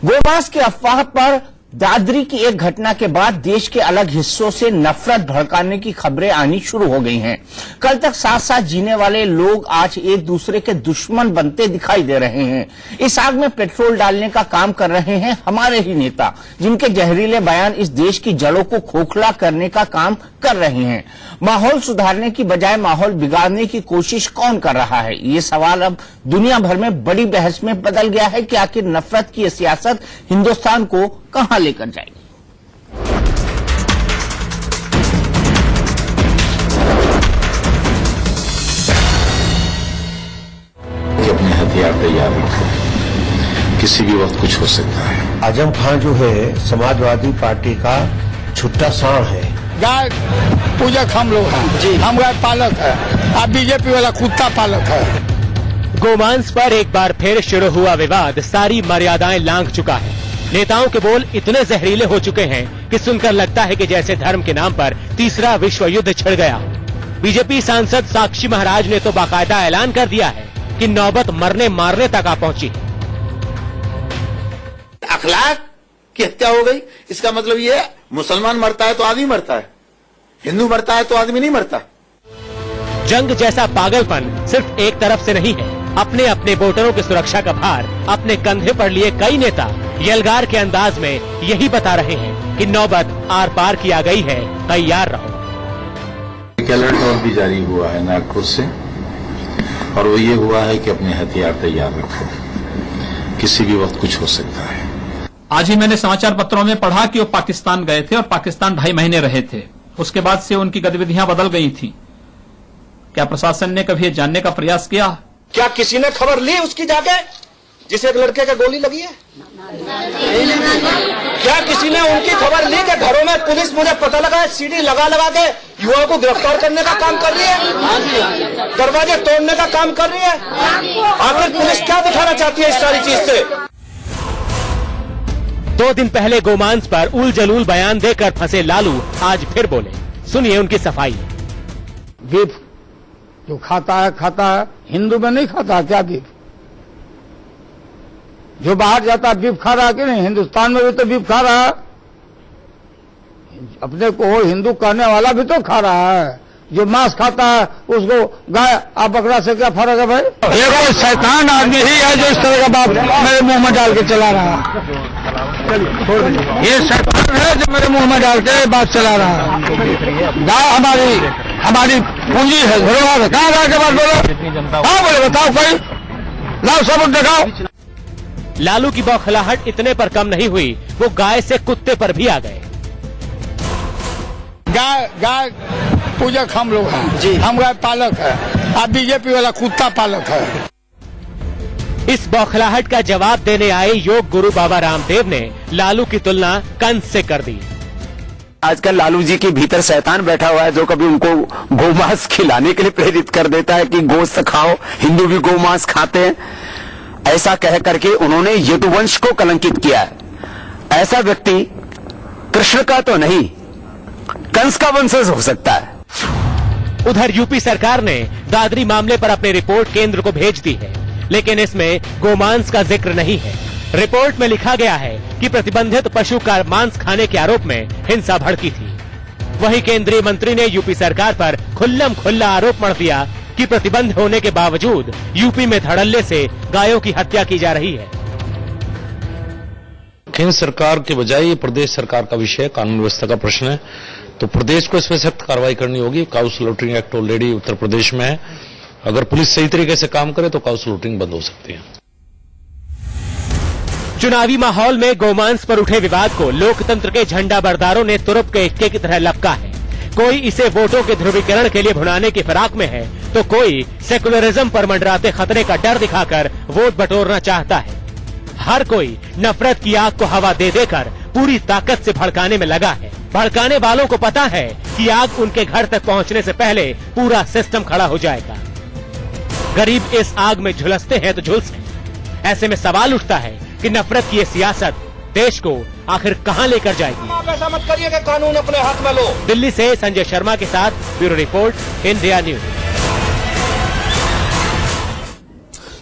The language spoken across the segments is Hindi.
गोमांस की अफवाह पर दादरी की एक घटना के बाद देश के अलग हिस्सों से नफरत भड़काने की खबरें आनी शुरू हो गई हैं। कल तक साथ साथ जीने वाले लोग आज एक दूसरे के दुश्मन बनते दिखाई दे रहे हैं। इस आग में पेट्रोल डालने का काम कर रहे हैं हमारे ही नेता, जिनके जहरीले बयान इस देश की जड़ों को खोखला करने का काम कर रहे हैं। माहौल सुधारने की बजाय माहौल बिगाड़ने की कोशिश कौन कर रहा है, ये सवाल अब दुनिया भर में बड़ी बहस में बदल गया है कि आखिर नफरत की सियासत हिंदुस्तान को कहां लेकर जाएगी। अपने हथियार तैयार रखो, किसी भी वक्त कुछ हो सकता है। आजम खान जो है समाजवादी पार्टी का छुट्टा सांड है। गाय पूजक हम लोग हैं जी, हम गाय पालक है, आप बीजेपी वाला कुत्ता पालक है। गोमांस पर एक बार फिर शुरू हुआ विवाद सारी मर्यादाएं लांघ चुका है। नेताओं के बोल इतने जहरीले हो चुके हैं कि सुनकर लगता है कि जैसे धर्म के नाम पर तीसरा विश्व युद्ध छिड़ गया। बीजेपी सांसद साक्षी महाराज ने तो बाकायदा ऐलान कर दिया है कि नौबत मरने मारने तक आ पहुंची है। अखलाक की हत्या हो गई, इसका मतलब ये मुसलमान मरता है तो आदमी मरता है, हिंदू मरता है तो आदमी नहीं मरता। जंग जैसा पागलपन सिर्फ एक तरफ से नहीं है। अपने अपने वोटरों की सुरक्षा का भार अपने कंधे पर लिए कई नेता यलगार के अंदाज में यही बता रहे हैं कि नौबत आर पार की आ गई है, तैयार रहो। एक अलर्ट और भी जारी हुआ है नागपुर से, और वो ये हुआ है कि अपने हथियार तैयार रखो, किसी भी वक्त कुछ हो सकता है। आज ही मैंने समाचार पत्रों में पढ़ा कि वो पाकिस्तान गए थे और पाकिस्तान 2.5 महीने रहे थे। उसके बाद से उनकी गतिविधियां बदल गई थी। क्या प्रशासन ने कभी ये जानने का प्रयास किया? क्या किसी ने खबर ली उसकी जाके जिसे एक लड़के का गोली लगी है? क्या किसी ने उनकी खबर ली कि घरों में पुलिस मुझे पता लगा सीढ़ी लगा लगा के युवाओं को गिरफ्तार करने का काम कर रही है, दरवाजे तोड़ने का काम कर रही है? आखिर पुलिस क्या दिखाना चाहती है इस सारी चीज से? 2 दिन पहले गोमांस पर उल जलूल बयान देकर फंसे लालू आज फिर बोले। सुनिए उनकी सफाई। बीफ जो खाता है, हिंदू में नहीं खाता क्या बीफ? जो बाहर जाता है बीफ खा रहा है कि नहीं? हिंदुस्तान में भी तो बीफ खा रहा है। अपने को हिंदू कहने वाला भी तो खा रहा है। जो मांस खाता है उसको गाय और बकरा से क्या फर्क है भाई? ये कोई शैतान आदमी ही है जो इस तरह का बात मेरे मुंह में डाल के चला रहा है। ये शैतान है जो मेरे मुंह में डाल के बात चला रहा है। गाय हमारी पूंजी है, धन्यवाद है। कहाँ गाय के बात बोलो? हाँ बोले, बताओ कोई, लाओ सबूत दिखाओ। लालू की बौखलाहट इतने पर कम नहीं हुई, वो गाय से कुत्ते पर भी आ गए। गाय पूजक हम लोग हैं जी, हम गाय पालक है, आप बीजेपी वाला कुत्ता पालक है। इस बौखलाहट का जवाब देने आए योग गुरु बाबा रामदेव ने लालू की तुलना कंस से कर दी। आजकल लालू जी के भीतर शैतान बैठा हुआ है जो कभी उनको गोमांस खिलाने के लिए प्रेरित कर देता है कि गोश्त खाओ, हिंदू भी गोमांस खाते हैं। ऐसा कह करके उन्होंने यदुवंश को कलंकित किया है। ऐसा व्यक्ति कृष्ण का तो नहीं, कंस का वंशज हो सकता है। उधर यूपी सरकार ने दादरी मामले पर अपनी रिपोर्ट केंद्र को भेज दी है, लेकिन इसमें गोमांस का जिक्र नहीं है। रिपोर्ट में लिखा गया है कि प्रतिबंधित पशु का मांस खाने के आरोप में हिंसा भड़की थी। वहीं केंद्रीय मंत्री ने यूपी सरकार पर खुल्लम खुल्ला आरोप मढ़ दिया कि प्रतिबंध होने के बावजूद यूपी में धड़ल्ले से गायों की हत्या की जा रही है। केंद्र सरकार के बजाय ये प्रदेश सरकार का विषय, कानून व्यवस्था का प्रश्न है, तो प्रदेश को इसमें सख्त कार्रवाई करनी होगी। Cow slaughtering act already Uttar Pradesh में है। अगर पुलिस सही तरीके से काम करे तो काउ स्लॉटरिंग बंद हो सकती है। चुनावी माहौल में गोमांस पर उठे विवाद को लोकतंत्र के झंडा बरदारों ने तुरुप के इक्के की तरह लपका है। कोई इसे वोटों के ध्रुवीकरण के लिए भुनाने की फिराक में है, तो कोई सेकुलरिज्म पर मंडराते खतरे का डर दिखाकर वोट बटोरना चाहता है। हर कोई नफरत की आग को हवा दे देकर पूरी ताकत से भड़काने में लगा है। भड़काने वालों को पता है कि आग उनके घर तक पहुंचने से पहले पूरा सिस्टम खड़ा हो जाएगा। गरीब इस आग में झुलसते हैं तो झुलसे। ऐसे में सवाल उठता है कि नफरत की ये सियासत देश को आखिर कहां लेकर जाएगी। आप ऐसा मत करिए कि कानून अपने हाथ में लो। दिल्ली से संजय शर्मा के साथ ब्यूरो रिपोर्ट, इंडिया न्यूज।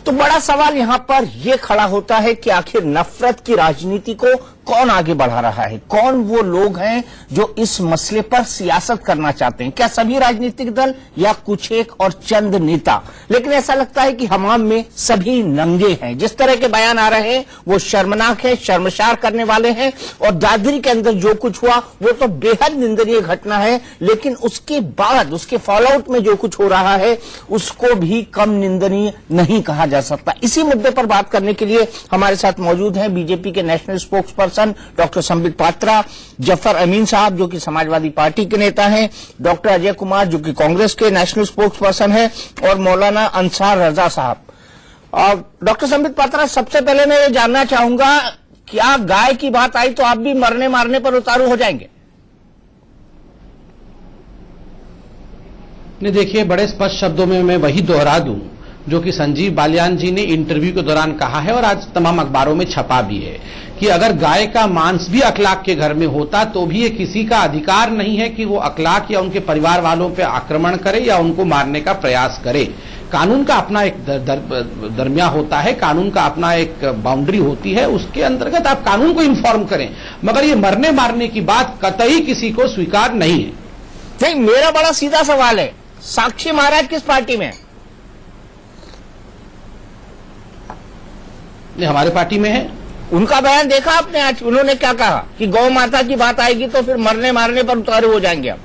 तो बड़ा सवाल यहां पर यह खड़ा होता है कि आखिर नफरत की राजनीति को कौन आगे बढ़ा रहा है? कौन वो लोग हैं जो इस मसले पर सियासत करना चाहते हैं? क्या सभी राजनीतिक दल या कुछ एक और चंद नेता? लेकिन ऐसा लगता है कि हमाम में सभी नंगे हैं। जिस तरह के बयान आ रहे हैं वो शर्मनाक है, शर्मसार करने वाले हैं। और दादरी के अंदर जो कुछ हुआ वो तो बेहद निंदनीय घटना है, लेकिन उसके बाद उसके फॉलोआउट में जो कुछ हो रहा है उसको भी कम निंदनीय नहीं कहा जा सकता। इसी मुद्दे पर बात करने के लिए हमारे साथ मौजूद हैं बीजेपी के national spokesperson doctor Sambit Patra, Zafar Amin sahab जो कि समाजवादी पार्टी के नेता हैं, डॉक्टर अजय कुमार जो कि कांग्रेस के नेशनल स्पोक्स पर्सन हैं, और मौलाना अंसार रजा साहब। डॉक्टर संबित पात्रा, सबसे पहले मैं ये जानना चाहूंगा, क्या गाय की बात आई तो आप भी मरने मारने पर उतारू हो जाएंगे? नहीं, देखिए, बड़े स्पष्ट शब्दों में मैं वही दोहरा दूं जो कि संजीव बालियान जी ने इंटरव्यू के दौरान कहा है और आज तमाम अखबारों में छपा भी है कि अगर गाय का मांस भी अखलाक के घर में होता तो भी ये किसी का अधिकार नहीं है कि वो अखलाक या उनके परिवार वालों पर आक्रमण करे या उनको मारने का प्रयास करे। कानून का अपना एक दरमिया होता है, कानून का अपना एक बाउंड्री होती है, उसके अंतर्गत आप कानून को इन्फॉर्म करें, मगर ये मरने मारने की बात कतई किसी को स्वीकार नहीं है। नहीं, मेरा बड़ा सीधा सवाल है, साक्षी महाराज किस पार्टी में है? हमारे पार्टी में है। उनका बयान देखा आपने आज? उन्होंने क्या कहा कि गौ माता की बात आएगी तो फिर मरने मारने पर उतारू हो जाएंगे आप।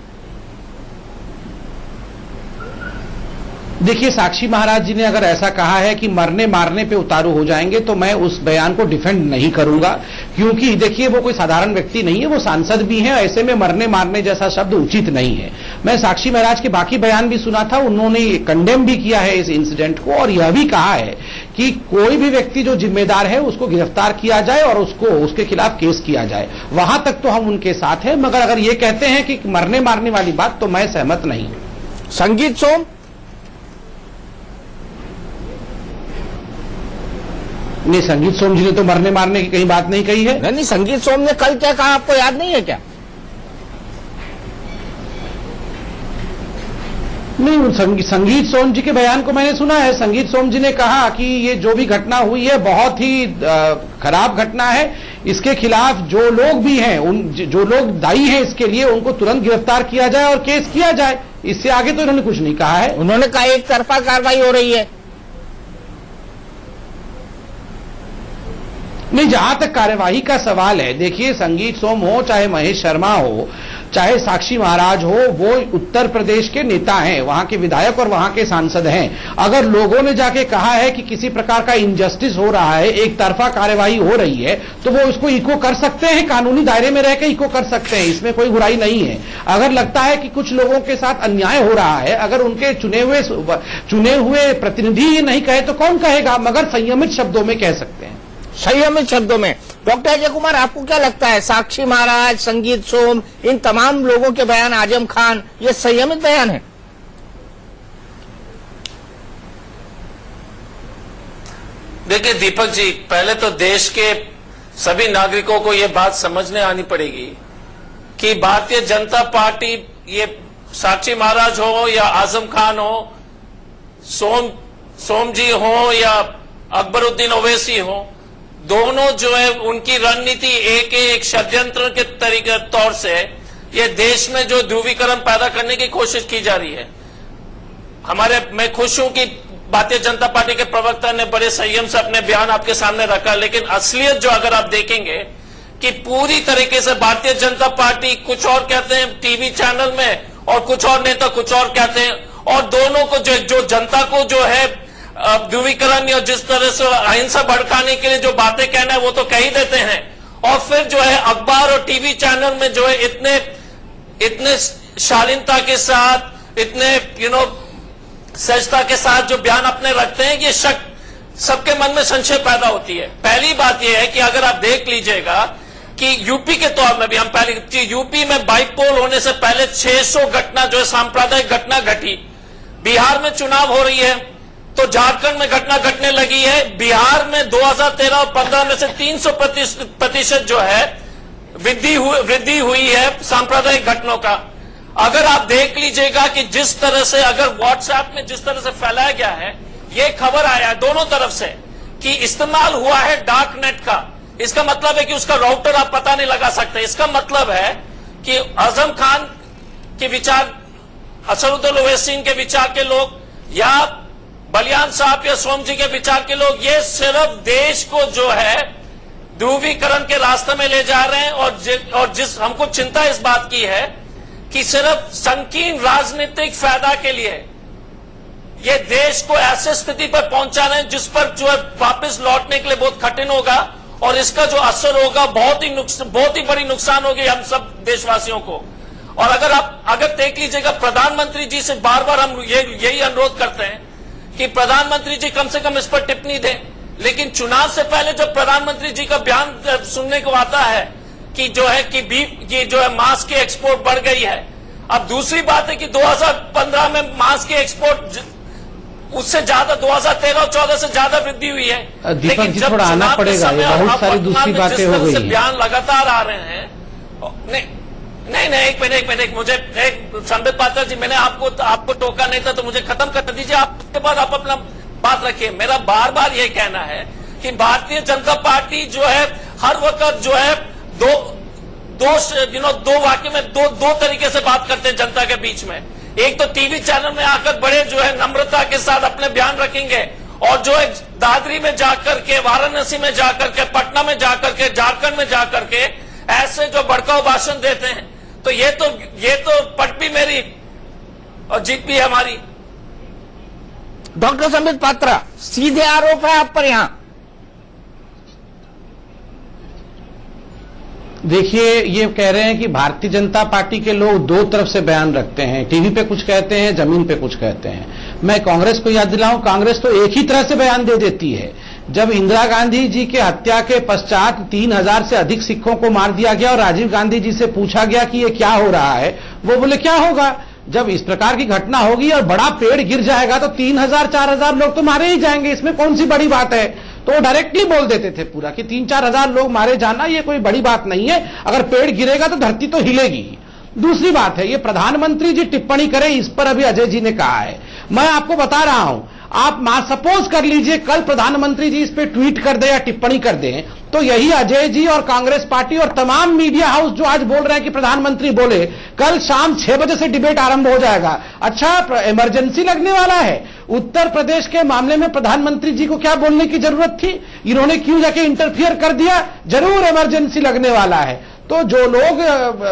देखिए, साक्षी महाराज जी ने अगर ऐसा कहा है कि मरने मारने पे उतारू हो जाएंगे तो मैं उस बयान को डिफेंड नहीं करूंगा, क्योंकि देखिए वो कोई साधारण व्यक्ति नहीं है, वो सांसद भी हैं। ऐसे में मरने मारने जैसा शब्द उचित नहीं है। मैं साक्षी महाराज के बाकी बयान भी सुना था, उन्होंने कंडेम भी किया है इस इंसिडेंट को और यह भी कहा है कि कोई भी व्यक्ति जो जिम्मेदार है उसको गिरफ्तार किया जाए और उसके खिलाफ केस किया जाए। वहां तक तो हम उनके साथ हैं, मगर अगर ये कहते हैं कि मरने मारने वाली बात तो मैं सहमत नहीं हूं। संगीत सोम? नहीं, संगीत सोम जी ने तो मरने मारने की कहीं बात नहीं कही है। नहीं, संगीत सोम ने कल क्या कहा आपको याद नहीं है क्या? नहीं, संगीत सोम जी के बयान को मैंने सुना है। संगीत सोम जी ने कहा कि ये जो भी घटना हुई है बहुत ही खराब घटना है, इसके खिलाफ जो लोग भी हैं, जो लोग दायी हैं इसके लिए, उनको तुरंत गिरफ्तार किया जाए और केस किया जाए। इससे आगे तो इन्होंने कुछ नहीं कहा है। उन्होंने कहा एक तरफा कार्रवाई हो रही है। नहीं, जहां तक कार्यवाही का सवाल है, देखिए, संगीत सोम हो चाहे महेश शर्मा हो चाहे साक्षी महाराज हो, वो उत्तर प्रदेश के नेता हैं, वहां के विधायक और वहां के सांसद हैं। अगर लोगों ने जाके कहा है कि किसी प्रकार का इनजस्टिस हो रहा है, एक तरफा कार्यवाही हो रही है, तो वो उसको इको कर सकते हैं, कानूनी दायरे में रहकर इको कर सकते हैं, इसमें कोई बुराई नहीं है। अगर लगता है कि कुछ लोगों के साथ अन्याय हो रहा है, अगर उनके चुने हुए प्रतिनिधि ही नहीं कहे तो कौन कहेगा, मगर संयमित शब्दों में कह सकते हैं। संयमित शब्दों में। डॉक्टर अजय कुमार, आपको क्या लगता है, साक्षी महाराज, संगीत सोम, इन तमाम लोगों के बयान, आजम खान, ये संयमित बयान है? देखिए दीपक जी, पहले तो देश के सभी नागरिकों को यह बात समझने आनी पड़ेगी कि भारतीय जनता पार्टी, ये साक्षी महाराज हो या आजम खान हो, सोम जी हो या अकबरुद्दीन ओवैसी हो, दोनों जो है उनकी रणनीति एक षड्यंत्र के तरीके तौर से ये देश में जो ध्रुवीकरण पैदा करने की कोशिश की जा रही है। मैं खुश हूं कि भारतीय जनता पार्टी के प्रवक्ता ने बड़े संयम से अपने बयान आपके सामने रखा, लेकिन असलियत जो अगर आप देखेंगे कि पूरी तरीके से भारतीय जनता पार्टी कुछ और कहते हैं टीवी चैनल में और कुछ और नेता कुछ और कहते हैं, और दोनों को जो जनता को जो है ध्रुवीकरण या जिस तरह से अहिंसा भड़काने के लिए जो बातें कहना है वो तो कह ही देते हैं, और फिर जो है अखबार और टीवी चैनल में जो है इतने शालीनता के साथ, इतने सहजता के साथ जो बयान अपने रखते हैं, ये शक सबके मन में संशय पैदा होती है। पहली बात यह है कि अगर आप देख लीजिएगा कि यूपी के तौर में भी हम पहले यूपी में बाइपोल होने से पहले 600 घटना जो है सांप्रदायिक घटना घटी। बिहार में चुनाव हो रही है तो झारखंड में घटना घटने लगी है। बिहार में 2013 और 15 में से 300% जो है वृद्धि हुई है सांप्रदायिक घटनाओं का। अगर आप देख लीजिएगा कि जिस तरह से अगर व्हाट्सएप में जिस तरह से फैलाया गया है, ये खबर आया है दोनों तरफ से कि इस्तेमाल हुआ है डार्क नेट का। इसका मतलब है कि उसका राउटर आप पता नहीं लगा सकते। इसका मतलब है कि आजम खान के विचार, असदुद्दीन ओवैसी के विचार के लोग या बलियान साहब या सोम जी के विचार के लोग, ये सिर्फ देश को जो है ध्रुवीकरण के रास्ते में ले जा रहे हैं। और जिस हमको चिंता इस बात की है कि सिर्फ संकीर्ण राजनीतिक फायदा के लिए ये देश को ऐसे स्थिति पर पहुंचा रहे हैं जिस पर जो है वापस लौटने के लिए बहुत कठिन होगा, और इसका जो असर होगा बहुत ही बड़ी नुकसान होगी हम सब देशवासियों को। और अगर देख लीजिएगा, प्रधानमंत्री जी से बार बार हम यही अनुरोध करते हैं कि प्रधानमंत्री जी कम से कम इस पर टिप्पणी दें, लेकिन चुनाव से पहले जब प्रधानमंत्री जी का बयान सुनने को आता है कि जो है कि बीफ की जो है मांस की एक्सपोर्ट बढ़ गई है। अब दूसरी बात है कि 2015 में मांस की एक्सपोर्ट उससे ज्यादा 2013-14 से ज्यादा वृद्धि हुई है। दीपक जी थोड़ा आना पड़ेगा, ये बहुत सारी दूसरी बातें हो गई हैं। बयान लगातार आ रहे हैं। नहीं एक मिनट मुझे संबित पात्रा जी, मैंने आपको टोका नहीं था तो मुझे खत्म कर दीजिए, आपके बाद आप अपना बात रखिए। मेरा बार बार ये कहना है कि भारतीय जनता पार्टी जो है हर वक्त जो है दो वाक्य में दो तरीके से बात करते हैं जनता के बीच में। एक तो टीवी चैनल में आकर बड़े जो है नम्रता के साथ अपने बयान रखेंगे, और जो है दादरी में जाकर के, वाराणसी में जाकर के, पटना में जाकर के, झारखंड में जाकर के ऐसे जो भड़काऊ भाषण देते हैं। तो ये तो पट भी मेरी और जीत भी हमारी। डॉक्टर संबित पात्रा, सीधे आरोप है आप पर यहां। देखिए, ये कह रहे हैं कि भारतीय जनता पार्टी के लोग दो तरफ से बयान रखते हैं, टीवी पे कुछ कहते हैं, जमीन पे कुछ कहते हैं। मैं कांग्रेस को याद दिलाऊं, कांग्रेस तो एक ही तरह से बयान दे देती है। जब इंदिरा गांधी जी के हत्या के पश्चात 3000 से अधिक सिखों को मार दिया गया और राजीव गांधी जी से पूछा गया कि ये क्या हो रहा है, वो बोले क्या होगा, जब इस प्रकार की घटना होगी और बड़ा पेड़ गिर जाएगा तो 3000-4000 लोग तो मारे ही जाएंगे, इसमें कौन सी बड़ी बात है। तो वो डायरेक्टली बोल देते थे पूरा कि 3-4 लोग मारे जाना ये कोई बड़ी बात नहीं है, अगर पेड़ गिरेगा तो धरती तो हिलेगी। दूसरी बात है, ये प्रधानमंत्री जी टिप्पणी करें, इस पर अभी अजय जी ने कहा है। मैं आपको बता रहा हूं, आप सपोज कर लीजिए कल प्रधानमंत्री जी इस पे ट्वीट कर दे या टिप्पणी कर दें, तो यही अजय जी और कांग्रेस पार्टी और तमाम मीडिया हाउस जो आज बोल रहे हैं कि प्रधानमंत्री बोले, कल शाम 6 बजे से डिबेट आरंभ हो जाएगा। अच्छा, इमरजेंसी लगने वाला है। उत्तर प्रदेश के मामले में प्रधानमंत्री जी को क्या बोलने की जरूरत थी, इन्होंने क्यों जाके इंटरफियर कर दिया, जरूर इमरजेंसी लगने वाला है। तो जो लोग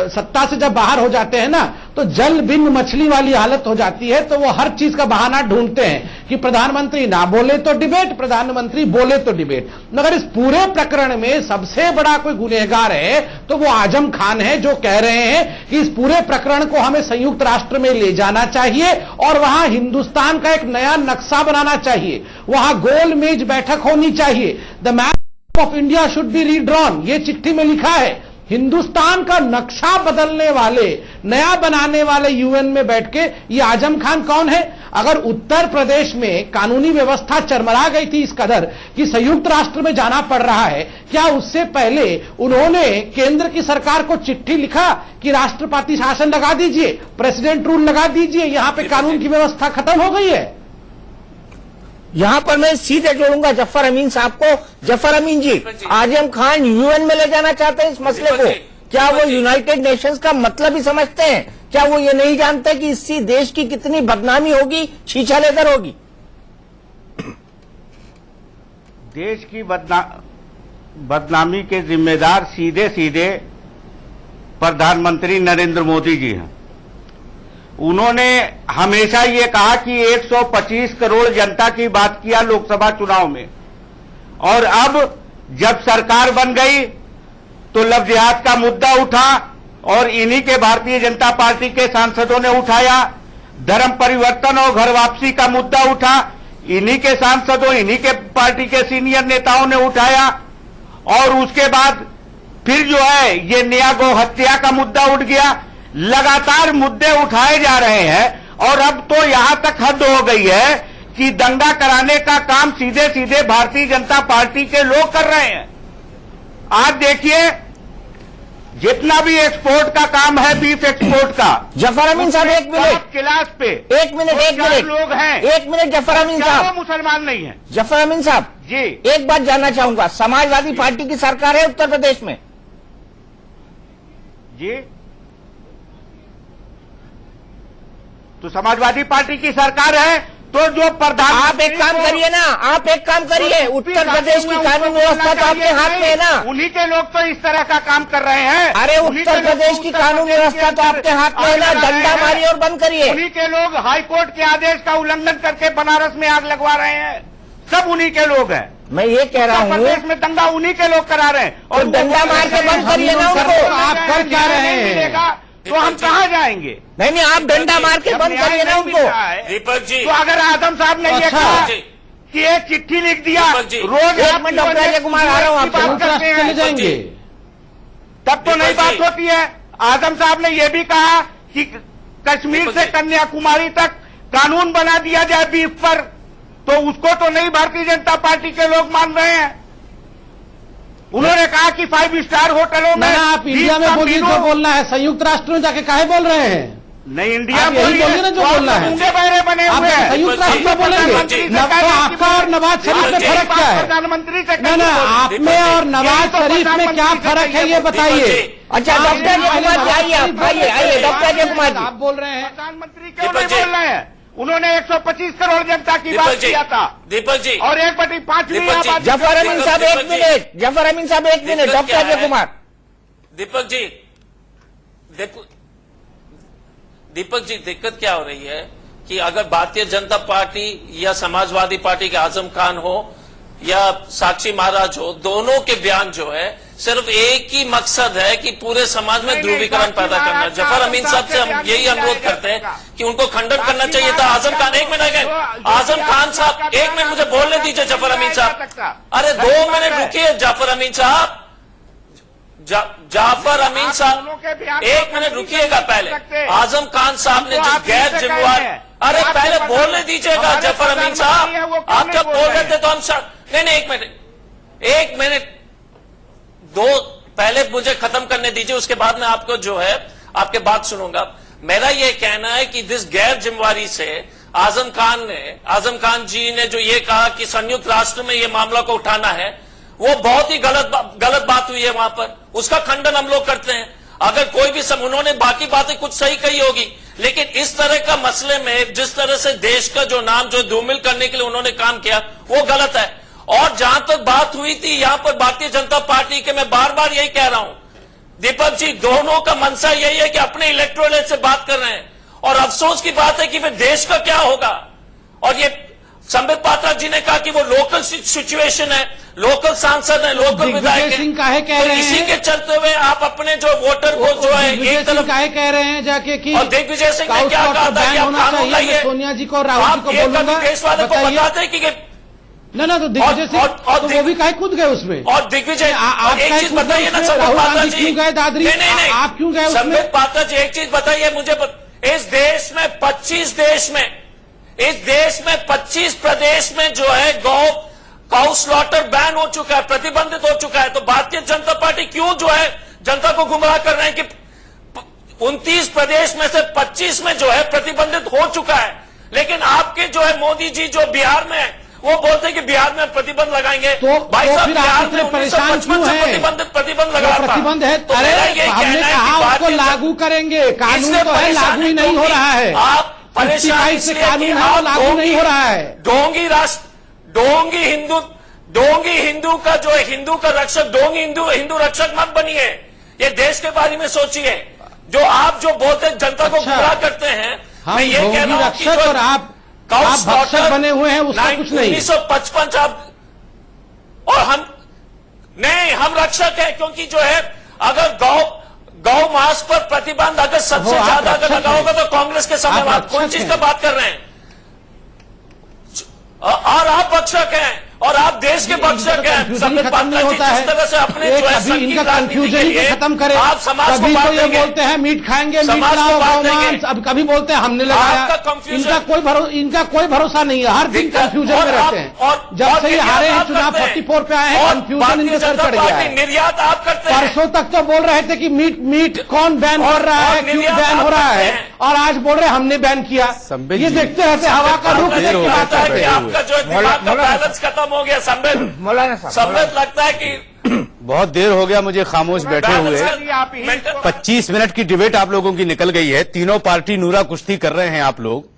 सत्ता से जब बाहर हो जाते हैं ना, तो जल बिन मछली वाली हालत हो जाती है, तो वो हर चीज का बहाना ढूंढते हैं कि प्रधानमंत्री ना बोले तो डिबेट, प्रधानमंत्री बोले तो डिबेट। मगर इस पूरे प्रकरण में सबसे बड़ा कोई गुनहगार है तो वो आजम खान है, जो कह रहे हैं कि इस पूरे प्रकरण को हमें संयुक्त राष्ट्र में ले जाना चाहिए और वहां हिंदुस्तान का एक नया नक्शा बनाना चाहिए, वहां गोल मेज बैठक होनी चाहिए। The map of India should be redrawn, ये चिट्ठी में लिखा है। हिंदुस्तान का नक्शा बदलने वाले, नया बनाने वाले यूएन में बैठ के ये आजम खान कौन है। अगर उत्तर प्रदेश में कानूनी व्यवस्था चरमरा गई थी इस कदर कि संयुक्त राष्ट्र में जाना पड़ रहा है, क्या उससे पहले उन्होंने केंद्र की सरकार को चिट्ठी लिखा कि राष्ट्रपति शासन लगा दीजिए, प्रेसिडेंट रूल लगा दीजिए, यहां पे कानून की व्यवस्था खत्म हो गई है। यहां पर मैं सीधे जोड़ूंगा जफर अमीन साहब को। जफर अमीन जी, आजम खान यूएन में ले जाना चाहते हैं इस मसले को, क्या वो यूनाइटेड नेशंस का मतलब ही समझते हैं? क्या वो ये नहीं जानते कि इससे देश की कितनी बदनामी होगी, छीछा लेकर होगी? देश की बदनामी के जिम्मेदार सीधे सीधे प्रधानमंत्री नरेंद्र मोदी जी हैं। उन्होंने हमेशा ये कहा कि 125 करोड़ जनता की बात किया लोकसभा चुनाव में, और अब जब सरकार बन गई तो लव जिहाद का मुद्दा उठा और इन्हीं के भारतीय जनता पार्टी के सांसदों ने उठाया। धर्म परिवर्तन और घर वापसी का मुद्दा उठा, इन्हीं के सांसदों, इन्हीं के पार्टी के सीनियर नेताओं ने उठाया। और उसके बाद फिर जो है ये नया गौ हत्या का मुद्दा उठ गया। लगातार मुद्दे उठाए जा रहे हैं और अब तो यहां तक हद हो गई है कि दंगा कराने का काम सीधे सीधे भारतीय जनता पार्टी के लोग कर रहे हैं। आज देखिए, जितना भी एक्सपोर्ट का काम है, बीफ एक्सपोर्ट का, जफर अमीन साहब एक मिनट, क्लास पे एक मिनट लोग हैं, एक मिनट जफर अमीन साहब, मुसलमान नहीं है। जफर अमीन साहब जी, एक बात जानना चाहूंगा, समाजवादी पार्टी की सरकार है उत्तर प्रदेश में जी, तो समाजवादी पार्टी की सरकार है, तो जो प्रधान, आप एक काम करिए ना, आप एक काम करिए, उत्तर प्रदेश की कानून व्यवस्था तो आपके हाथ में है ना। उन्हीं के लोग तो इस तरह का काम कर रहे हैं। अरे उत्तर प्रदेश की कानून व्यवस्था तो आपके हाथ में है ना, डंडा मारिए और बंद करिए। उन्हीं के लोग हाईकोर्ट के आदेश का उल्लंघन करके बनारस में आग लगवा रहे हैं, सब उन्हीं के लोग हैं। मैं ये कह रहा हूँ प्रदेश में दंगा उन्हीं के लोग करा रहे हैं, और डंडा मार के बंद करिए ना उनको। आप कर क्या रहे हैं? तो हम कहाँ जाएंगे? नहीं, आप डंडा मार के बंद करिए ना उनको। दीपक जी, तो अगर आजम साहब ने ये कहा कि एक चिट्ठी लिख दिया, रोज एक मिनट डॉक्टर अजय कुमार आ रहा हूँ आपसे, बात करते हैं, चले जाएंगे, तब तो नहीं बात होती है। आजम साहब ने यह भी कहा कि कश्मीर से कन्याकुमारी तक कानून बना दिया जाए बीफ पर, तो उसको तो नहीं भारतीय जनता पार्टी के लोग मान रहे हैं। उन्होंने कहा कि 5 स्टार होटलों में आप इंडिया में बोलिए जो बोलना है, संयुक्त राष्ट्र में जाके काहे बोल रहे हैं? नहीं, इंडिया बोलिए ना जो बोलना है। मुंगे बहरे बने हुए हैं, संयुक्त राष्ट्र में बोलेंगे। आपका और नवाज शरीफ में फर्क क्या है? प्रधानमंत्री से ना आप में और नवाज शरीफ में क्या फर्क है, ये बताइए। अच्छा डॉक्टर अजय कुमार जी आइए, आप आइए डॉक्टर अजय कुमार जी। आप बोल रहे हैं प्रधानमंत्री क्यों नहीं बोल रहे हैं? उन्होंने 125 करोड़ जनता की बात किया था, दीपक जी, और 1/5 आबादी। जफर अमीन साहब एक मिनट, जफर अमीन साहब एक मिनट, डॉक्टर अजय कुमार। दीपक जी देखो, दीपक जी दिक्कत क्या हो रही है कि अगर भारतीय जनता पार्टी या समाजवादी पार्टी के आजम खान हो या साक्षी महाराज हो, दोनों के बयान जो है सिर्फ एक ही मकसद है कि पूरे समाज में ध्रुवीकरण पैदा करना। जफर अमीन साहब से हम यही अनुरोध करते हैं कि उनको खंडन करना चाहिए था। आजम खान, एक मिनट, आजम खान साहब एक मिनट मुझे बोलने दीजिए। जफर अमीन साहब, अरे 2 मिनट रुकिए। जफर अमीन साहब, जाफर अमीन साहब एक मिनट रुकिएगा। पहले आजम खान साहब ने जो गैर जिम्मेवार, अरे पहले बोलने दीजिएगा जफर अमीन साहब। आप जब बोल रहे थे तो हम नहीं, एक मिनट पहले मुझे खत्म करने दीजिए, उसके बाद में आपको जो है आपके बात सुनूंगा। मेरा ये कहना है कि जिस गैर जिम्मेवारी से आजम खान जी ने जो ये कहा कि संयुक्त राष्ट्र में ये मामला को उठाना है, वो बहुत ही गलत बात हुई है वहां पर। उसका खंडन हम लोग करते हैं। अगर कोई भी उन्होंने बाकी बातें कुछ सही कही होगी, लेकिन इस तरह का मसले में जिस तरह से देश का जो नाम जो धूमिल करने के लिए उन्होंने काम किया, वो गलत है। और जहां तक बात हुई थी यहां पर भारतीय जनता पार्टी के, मैं बार बार यही कह रहा हूं दीपक जी, दोनों का मंशा यही है कि अपने इलेक्टोरेट से बात कर रहे हैं। और अफसोस की बात है कि फिर देश का क्या होगा। और ये संबित पात्रा जी ने कहा कि वो लोकल सिचुएशन है, लोकल सांसद है, लोकल विधायक है, तो इसी के चलते हुए आप अपने जो वोटर को जो है एक तरफ कह रहे हैं जाके कि और दिग्विजय सिंह ने क्या कहा था कि आप कानून लाइए, सोनिया जी को, राहुल जी को बोलूंगा, देश वाले को बताते कि ना तो दिग्विजय सिंह तो वो भी काहे कूद गए उसमें। और दिग्विजय आप एक चीज बताइए ना संबित पात्रा जी, क्यों गए दादरी? नहीं, आप क्यों गए? संबित पात्रा जी एक चीज बताइए मुझे। इस देश में 25 प्रदेश में जो है काउ स्लॉटर बैन हो चुका है, प्रतिबंधित हो चुका है। तो भारतीय जनता पार्टी क्यों जो है जनता को गुमराह कर रहे हैं कि 29 प्रदेश में से 25 में जो है प्रतिबंधित हो चुका है। लेकिन आपके जो है मोदी जी जो बिहार में है, वो बोलते हैं कि बिहार में प्रतिबंध लगाएंगे। तो भाई साहब बिहार में परेशान क्यों है? प्रतिबंध लगा प्रतिबंध है। तो अरे हमने कहा उसको लागू करेंगे, कानून तो है, लागू ही नहीं हो रहा है। आप परेशान से कानून है, लागू नहीं हो रहा है। डोंगी हिंदू का जो है, हिंदू का रक्षक, डोंगी हिंदू रक्षक मत बनिए। ये देश के बारे में सोचिए। जो आप जो बोलते जनता को गुमराह करते हैं, मैं ये कह रहा हूं कि और आप भक्षक बने हुए हैं, उसका कुछ नहीं। 1955 और हम रक्षक हैं, क्योंकि जो है अगर गौ मांस पर प्रतिबंध अगर सबसे ज्यादा अगर लगा होगा तो कांग्रेस के समय बात, कौन चीज का बात कर रहे हैं? और आप भक्षक हैं और आप देश के भक्षक हैं। संबित पात्रा जी जिस तरह से अपने जो है इनका कंफ्यूजन ही खत्म करें। आप समाज को तो ये बोलते हैं मीट खाएंगे, मीट लाओ, गौमांस, अब कभी बोलते हैं हमने लगाया। इनका कोई भरोसा नहीं है, हर दिन कंफ्यूजन में रहते हैं। जब से ये हारे हैं चुनाव 44 पे आए हैं, कंफ्यूजन इनके सर चढ़ गया है। निर्यात आप करते परसों तक तो बोल रहे थे कि मीट कौन बैन कर रहा है, क्यों बैन हो रहा है, और आज बोल रहे हमने बैन किया। ये देखते रहते हवा का रुख आपका जो दिमाग का बैलेंस खत्म हो गया। संबित लगता है कि बहुत देर हो गया मुझे खामोश बैठे हुए। 25 मिनट की डिबेट आप लोगों की निकल गई है। तीनों पार्टी नूरा कुश्ती कर रहे हैं। आप लोग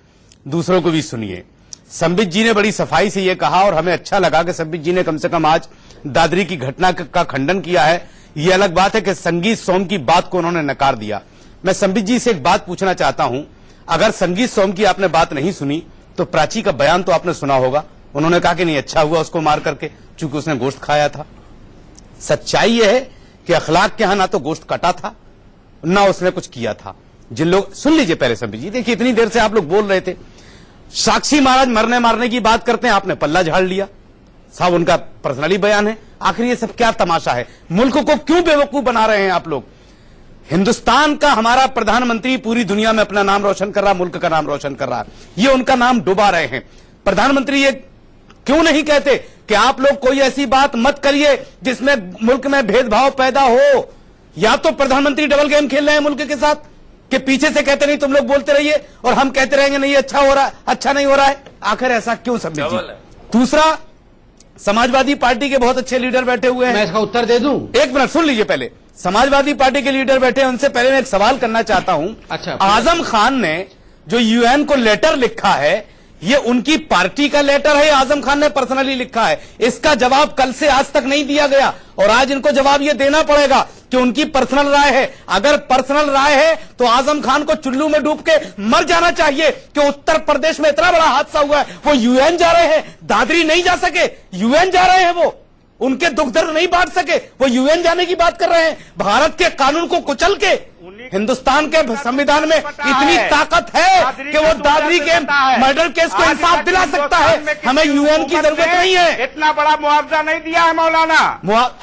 दूसरों को भी सुनिए। संबित जी ने बड़ी सफाई से ये कहा और हमें अच्छा लगा कि संबित जी ने कम से कम आज दादरी की घटना का खंडन किया है। ये अलग बात है कि संगीत सोम की बात को उन्होंने नकार दिया। मैं संबित जी से एक बात पूछना चाहता हूं, अगर संगीत सोम की आपने बात नहीं सुनी तो प्राची का बयान तो आपने सुना होगा। उन्होंने कहा कि नहीं अच्छा हुआ उसको मार करके, चूंकि उसने गोश्त खाया था। सच्चाई यह है कि अखलाक के यहां ना तो गोश्त कटा था ना उसने कुछ किया था। जिन लोग, सुन लीजिए पहले संबित जी, देखिए इतनी देर से आप लोग बोल रहे थे, साक्षी महाराज मरने मारने की बात करते हैं, आपने पल्ला झाड़ लिया। साहब उनका पर्सनली बयान है। आखिर ये सब क्या तमाशा है? मुल्क को क्यों बेवकूफ बना रहे हैं आप लोग? हिंदुस्तान का हमारा प्रधानमंत्री पूरी दुनिया में अपना नाम रोशन कर रहा, मुल्क का नाम रोशन कर रहा है। ये उनका नाम डुबा रहे हैं। प्रधानमंत्री ये क्यों नहीं कहते कि आप लोग कोई ऐसी बात मत करिए जिसमें मुल्क में भेदभाव पैदा हो? या तो प्रधानमंत्री डबल गेम खेल रहे हैं मुल्क के साथ कि पीछे से कहते नहीं तुम लोग बोलते रहिए और हम कहते रहेंगे नहीं अच्छा हो रहा है, अच्छा नहीं हो रहा है। आखिर ऐसा क्यों संबित जी? दूसरा, समाजवादी पार्टी के बहुत अच्छे लीडर बैठे हुए हैं। मैं इसका उत्तर दे दूं? एक मिनट सुन लीजिए पहले। समाजवादी पार्टी के लीडर बैठे हैं, उनसे पहले मैं एक सवाल करना चाहता हूं। अच्छा, आजम खान ने जो यूएन को लेटर लिखा है, ये उनकी पार्टी का लेटर है या आजम खान ने पर्सनली लिखा है? इसका जवाब कल से आज तक नहीं दिया गया और आज इनको जवाब ये देना पड़ेगा कि उनकी पर्सनल राय है। अगर पर्सनल राय है तो आजम खान को चुल्लू में डूब के मर जाना चाहिए कि उत्तर प्रदेश में इतना बड़ा हादसा हुआ है, वो यूएन जा रहे हैं, दादरी नहीं जा सके, यूएन जा रहे हैं, वो उनके दुख दर्द नहीं बांट सके, वो यूएन जाने की बात कर रहे हैं। भारत के कानून को कुचल के हिंदुस्तान के संविधान में इतनी ताकत है कि वो दादरी के मर्डर केस को इंसाफ दिला सकता है। हमें यूएन की जरूरत नहीं है। इतना बड़ा मुआवजा नहीं दिया है मौलाना।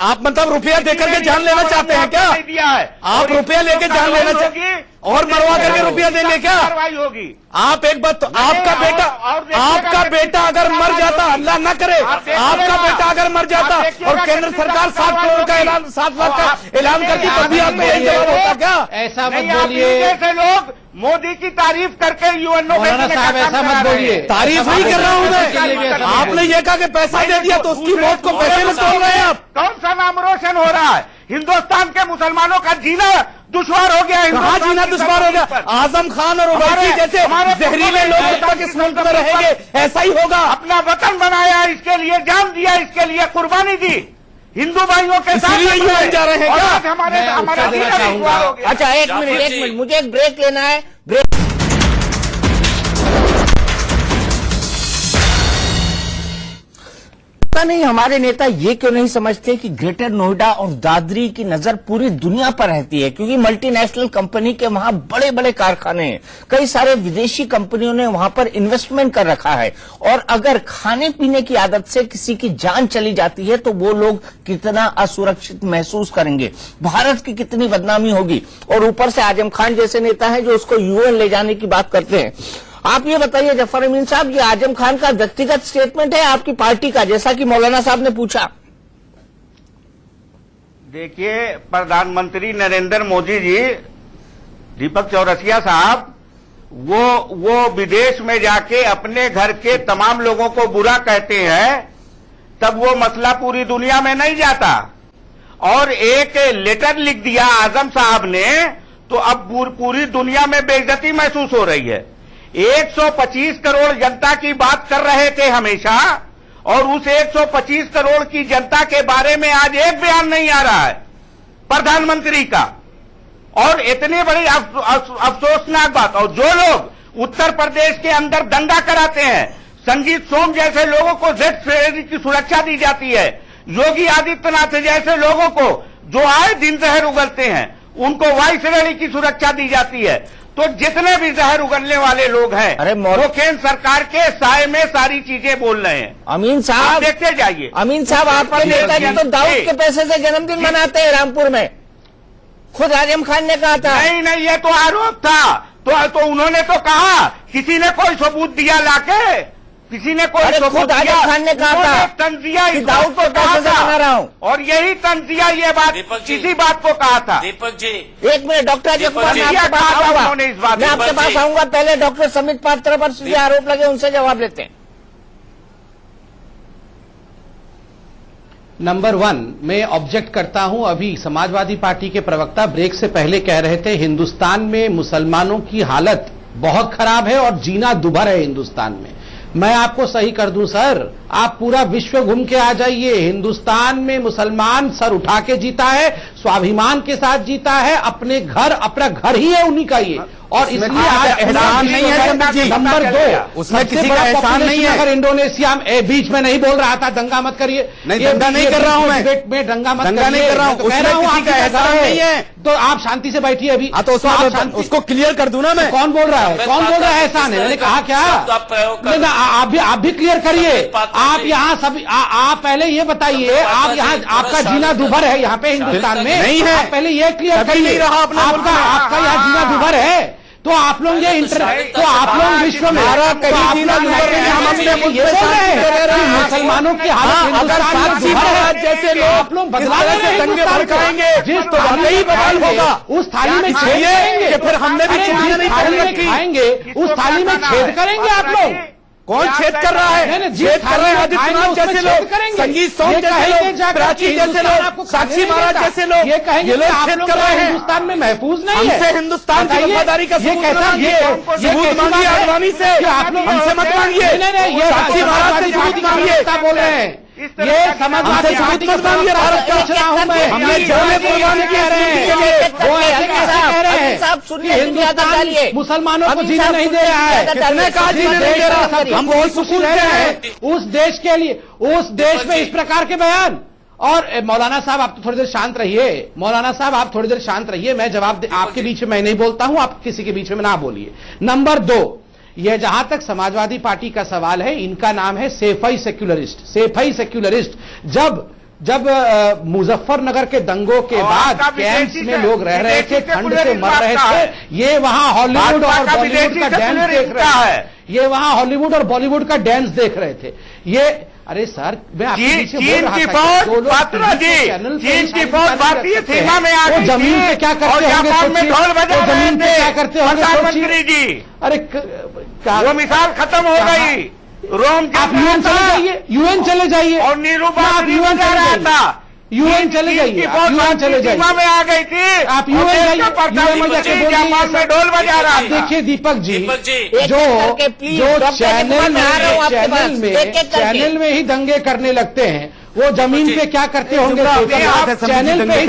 आप मतलब रुपया देकर के जान लेना चाहते हैं क्या? नहीं दिया है। आप रुपया लेके जान लेना चाहिए और मरवा करके रुपया देंगे क्या? कार्रवाई होगी। आप एक बात तो, आपका बेटा अगर मर जाता, अल्लाह न करे, आपका बेटा अगर मर जाता और केंद्र सरकार 7 करोड़ का ऐलान, 7 लाख का ऐलान करती तब भी आपको यही जवाब होता क्या? ऐसा मत बोलिए। जैसे लोग मोदी की तारीफ करके यूएनओ साहब ऐसा मत बोलिए। तारीफ नहीं कर रहा हूं मैं। आपने ये कहा कि पैसा दे दिया तो उसकी मौत को पैसे में तोड़ रहे हैं आप। कौन सा नाम रोशन हो रहा है? हिंदुस्तान के मुसलमानों का जीना दुश्वार हो गया। कहाँ जीना दुश्वार हो गया? आजम खान और ओवैसी जैसे जहरीले लोग जब तक इस मुल्क में रहेंगे ऐसा ही होगा। अपना वतन बनाया, इसके लिए जान दिया, इसके लिए कुर्बानी दी, हिंदू भाइयों के साथ यूएन जा रहे हैं क्या? हमारे अच्छा एक मिनट मुझे एक ब्रेक लेना है। ब्रेक। पता नहीं हमारे नेता ये क्यों नहीं समझते कि ग्रेटर नोएडा और दादरी की नजर पूरी दुनिया पर रहती है, क्योंकि मल्टीनेशनल कंपनी के वहां बड़े बड़े कारखाने हैं, कई सारे विदेशी कंपनियों ने वहां पर इन्वेस्टमेंट कर रखा है। और अगर खाने पीने की आदत से किसी की जान चली जाती है तो वो लोग कितना असुरक्षित महसूस करेंगे, भारत की कितनी बदनामी होगी। और ऊपर से आजम खान जैसे नेता है जो उसको यूएन ले जाने की बात करते हैं। आप ये बताइए जफर अमीन साहब, ये आजम खान का व्यक्तिगत स्टेटमेंट है आपकी पार्टी का, जैसा कि मौलाना साहब ने पूछा? देखिए, प्रधानमंत्री नरेंद्र मोदी जी, दीपक चौरसिया साहब, वो विदेश में जाके अपने घर के तमाम लोगों को बुरा कहते हैं, तब वो मसला पूरी दुनिया में नहीं जाता। और एक लेटर लिख दिया आजम साहब ने तो अब पूरी दुनिया में बेइज्जती महसूस हो रही है। 125 करोड़ जनता की बात कर रहे थे हमेशा, और उस 125 करोड़ की जनता के बारे में आज एक बयान नहीं आ रहा है प्रधानमंत्री का। और इतनी बड़ी अफसोसनाक बात। और जो लोग उत्तर प्रदेश के अंदर दंगा कराते हैं, संगीत सोम जैसे लोगों को जेड श्रेणी की सुरक्षा दी जाती है, योगी आदित्यनाथ जैसे लोगों को जो आए दिन जहर उगलते हैं उनको वाई श्रेणी की सुरक्षा दी जाती है। तो जितने भी जहर उगलने वाले लोग हैं वो केंद्र सरकार के साए में सारी चीजें बोल रहे हैं। अमीन साहब देखते जाइए। अमीन साहब, आपके नेताजी तो दाऊद के पैसे से जन्मदिन मनाते हैं रामपुर में, खुद आजम खान ने कहा था। नहीं, ये तो आरोप था। तो उन्होंने तो कहा, किसी ने कोई सबूत दिया लाके किसी ने कोई अरे खुद आजम खान ने कहा था तंजिया कि दाऊद को कैसे बना रहा हूँ, और यही तंजिया ये बात इसी बात को कहा था। दीपक जी एक मिनट डॉक्टर अजय कुमार, मैं आपके पास आऊंगा, मैं आपके पास आऊंगा। पहले डॉक्टर समित पात्रा पर सीधे आरोप लगे, उनसे जवाब लेते हैं। नंबर 1, मैं ऑब्जेक्ट करता हूं। अभी समाजवादी पार्टी के प्रवक्ता ब्रेक से पहले कह रहे थे हिंदुस्तान में मुसलमानों की हालत बहुत खराब है और जीना दुभर है हिंदुस्तान में। मैं आपको सही कर दूं सर, आप पूरा विश्व घूम के आ जाइए, हिंदुस्तान में मुसलमान सर उठा के जीता है, स्वाभिमान के साथ जीता है, अपना घर ही है उन्हीं का ये, और इसलिए आज एहसान नहीं है। नंबर 2, उसमें किसी का एहसान नहीं है। अगर इंडोनेशिया में, बीच में नहीं बोल रहा था, दंगा मत करिए। नहीं, दंगा नहीं कर रहा हूं मैं, में दंगा मत दंगा नहीं कर रहा हूं, कह रहा हूं किसी का एहसान नहीं है। तो आप शांति से बैठिए अभी। तो उसको क्लियर कर दूं ना मैं। कौन बोल रहा है, कौन बोल रहा है एहसान है? मैंने कहा क्या? आप भी क्लियर करिए। आप यहाँ सभी आप पहले ये बताइए, आप यहाँ आपका जीना दुभर है यहाँ पे हिंदुस्तान में नहीं है, पहले ये क्लियर करिए। आपका यहाँ जीना दुभर है, तो आप लोग ये तो आप लोग विश्व में मुसलमानों की हालत जैसे लोग आप लोग दंगे भड़काएंगे जिस तो वाकई बवाल होगा। उस थाली में छेद करेंगे, फिर हमने भी चुनिया नहीं खाएंगे, उस थाली में छेद करेंगे आप लोग। कौन छेद कर रहा है? छेद कर रहे हैं आदित्य नाथ जैसे लोग, संगीत सोम जैसे लोग, प्राची जैसे लोग, साक्षी महाराज जैसे लोग, ये लोग छेद कर रहे हैं। हिंदुस्तान में महफूज नहीं है। हमसे हिंदुस्तान की वफादारी का सबूत सबूत मांगिए आडवाणी से, हमसे मत मांगिए, साक्षी महाराज से सबूत मांगिए। बोल रहे हैं ये समाजवादी पार्टी मत मांगिए, भारत का पूछ रहा हूं मैं। हमने जोड़े कुर्बानी कह रहे हैं, वो ऐसे कैसे कह रहे हैं? हिंदुस्तान मुसलमानों को जीना नहीं दे रहा है। किसने कहा जीना नहीं दे रहा? हम बहुत सुकून रह रहे हैं उस देश के लिए, उस देश में इस प्रकार के बयान। और मौलाना साहब आप तो थोड़ी देर शांत रहिए, मौलाना साहब आप थोड़ी देर शांत रहिए, मैं जवाब आपके बीच में मैं नहीं बोलता हूं, आप किसी के बीच में ना बोलिए। नंबर 2, यह जहां तक समाजवादी पार्टी का सवाल है, इनका नाम है सेफई सेक्युलरिस्ट। सेफई सेक्युलरिस्ट जब मुजफ्फरनगर के दंगों के बाद कैंप्स में लोग रह रहे थे, ठंड से मर रहे थे, ये वहां हॉलीवुड और बॉलीवुड का डांस देख रहे थे, ये वहां हॉलीवुड और बॉलीवुड का डांस देख रहे थे। ये अरे सर, मैं आपके पीछे बोल रहा था चीन की फौज भारतीय सीमा में आ गई, जमीन पे क्या करते होंगे, जमीन पे क्या करते होंगे प्रधानमंत्री जी? अरे वो मिसाल खत्म हो गई। रोम आप यूएन चले जाइए, यूएन चले जाइए, और नीरू आप यूएन जा रहा था, यूएन चले जाइए, यूएन चले जाइए, सीमा में आ गई थी, आप यूएन जाइए, जापान में ढोल बजा रहा था। देखिए दीपक जी, जो चैनल में ही दंगे करने लगते हैं, वो जमीन पे क्या करते होंगे? चैनल पे ही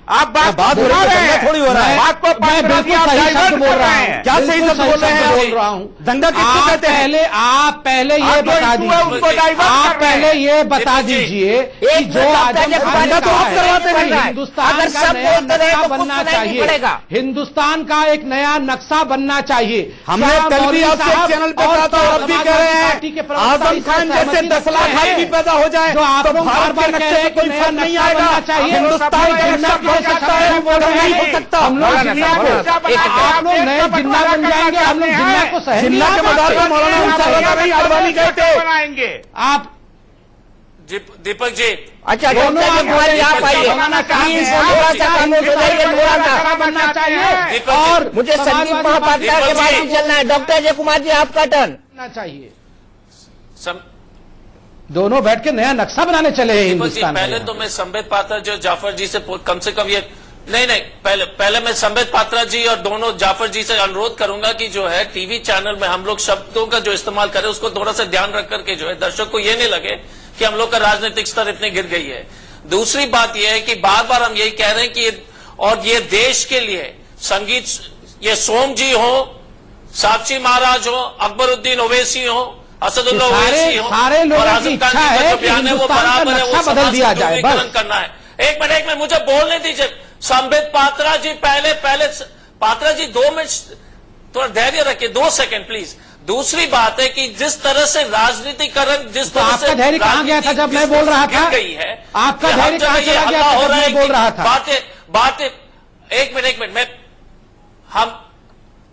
आप बात हो रही है, थोड़ी हो रहा है, बात को मैं बिल्कुल सही शब्द बोल रहा हूँ, क्या सही शब्द बोल रहे हैं? बोल रहा हूँ दंगा किसको कहते हैं? आप पहले ये बता दीजिए, आप पहले ये बता दीजिए कि जो आजम खान तो आप करवाते हैं, हिंदुस्तान का नया नक्शा बनना चाहिए, हिंदुस्तान का एक नया नक्शा बनना चाहिए। हमने कल भी आपसे चैनल पे कहा था, अब भी कह रहे हैं आजम खान जैसे 10 लाख आदमी पैदा हो जाए तो भारत के नक्शे में कोई फर्क नहीं आएगा। हिंदुस्तान का नक्शा हो सकता है, नहीं हो सकता। हम लोग जिन्ना को, आप लोग नए जिन्ना बन जाएंगे, हम लोग जिन्ना को जिन्ना के मदार पर मौलाना आडवाणी गए थे। आप दीपक जी, अच्छा आप बनना चाहिए, और मुझे संदीप महापात्रा के बाद ही चलना है। डॉक्टर अजय कुमार जी, आपका टर्न चाहिए। दोनों बैठ के नया नक्शा बनाने चले हैं हिंदुस्तान। पहले तो मैं संबित पात्रा जो जाफर जी से कम से कम ये नहीं पहले मैं संबित पात्रा जी और दोनों जाफर जी से अनुरोध करूंगा कि जो है टीवी चैनल में हम लोग शब्दों का जो इस्तेमाल करें उसको थोड़ा सा ध्यान रख करके जो है दर्शक को ये नहीं लगे कि हम लोग का राजनीतिक स्तर इतनी गिर गई है। दूसरी बात यह है कि बार बार हम यही कह रहे हैं कि और ये देश के लिए संगीत, ये सोम जी हो, साक्षी महाराज हो, अकबरुद्दीन ओवैसी हो, असदुल्लाह ओवैसी हो, सारे लोगों की इच्छा है कि हिंदुस्तान का नक्शा बदल दिया जाए, बस करना है। एक मिनट मुझे बोलने दीजिए। संबित पात्रा जी पहले पात्रा जी 2 मिनट थोड़ा धैर्य रखिए, 2 सेकंड प्लीज। दूसरी बात है कि जिस तरह से राजनीतिकरण, जिस तरह से आपका धैर्य कहां गया था जब मैं बोल रहा था? गई है आपका धैर्य कहां चला गया था जब मैं बोल रहा था? बातें एक मिनट मैं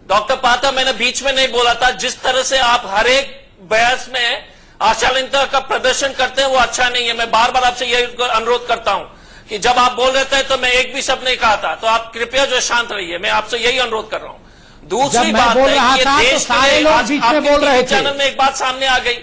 डॉक्टर पात्रा, मैंने बीच में नहीं बोला था। जिस तरह से आप हर एक बहस में अशालीनता का प्रदर्शन करते हैं वो अच्छा नहीं है। मैं बार बार आपसे यही अनुरोध करता हूं कि जब आप बोल रहे थे तो मैं एक भी शब्द नहीं कहा था, तो आप कृपया जो शांत रहिए। मैं आपसे यही अनुरोध कर रहा हूं। दूसरी बात है कि ये देश सारे लोग बीच में बोल रहे थे। चैनल में एक बात सामने आ गई,